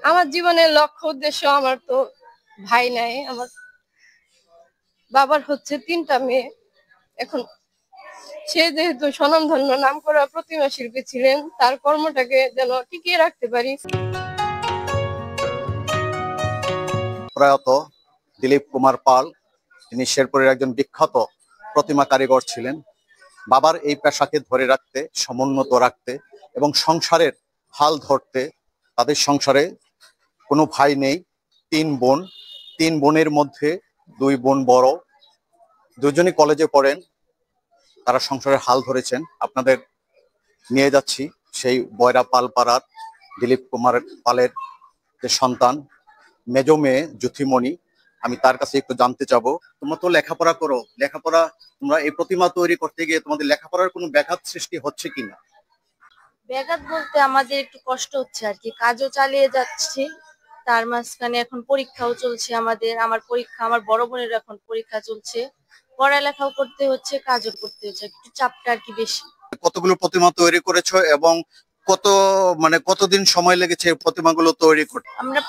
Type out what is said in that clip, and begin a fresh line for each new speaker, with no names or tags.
আমার জীবনের লক্ষ্য উদ্দেশ্য, আমার তো ভাই নাই। আমার বাবার হচ্ছে 3টা মেয়ে। এখন সে যেহেতু স্বনামধন্য নামকরা প্রতিমা শিল্পী ছিলেন, তার কর্মটাকে যেন টিকিয়ে রাখতে পারি।
প্রয়াত দিলীপ কুমার পাল, তিনি শেরপুরের একজন বিখ্যাত প্রতিমা কারিগর ছিলেন। বাবার এই পেশাকে ধরে রাখতে, সমুন্নত রাখতে এবং সংসারের হাল ধরতে, তাদের সংসারে কোনো ভাই নেই, 3 বোন। 3 বোনের মধ্যে 2 বোন বড়, দুজনই কলেজে পড়েন। তারা সংসারের হাল ধরেছেন। আপনাদের নিয়ে যাচ্ছি সেই বয়রা পালপাড়ার দিলীপ কুমার পালের যে সন্তান, মেজ মেয়ে জ্যোতিমণি। আমি তার কাছে একটু জানতে চাবো, তোমরা তো লেখাপড়া করো, লেখাপড়া তোমরা এই প্রতিমা তৈরি করতে গিয়ে তোমাদের লেখাপড়ার কোনো ব্যাঘাত সৃষ্টি হচ্ছে কিনা?
ব্যাঘাত বলতে আমাদের একটু কষ্ট হচ্ছে আর কি, কাজও চালিয়ে যাচ্ছি, তার মাঝখানে এখন পরীক্ষাও চলছে আমাদের। আমার পরীক্ষা, আমার বড় বোনের এখন পরীক্ষা চলছে, পড়ালেখাও করতে হচ্ছে, কাজও করতে হচ্ছে, একটু চাপটা আর কি বেশি।
কতগুলো প্রতিমা তৈরি করেছো এবং কত কতদিন সময় লেগেছে এই প্রতিমাগুলো তৈরি করতে?
আমরা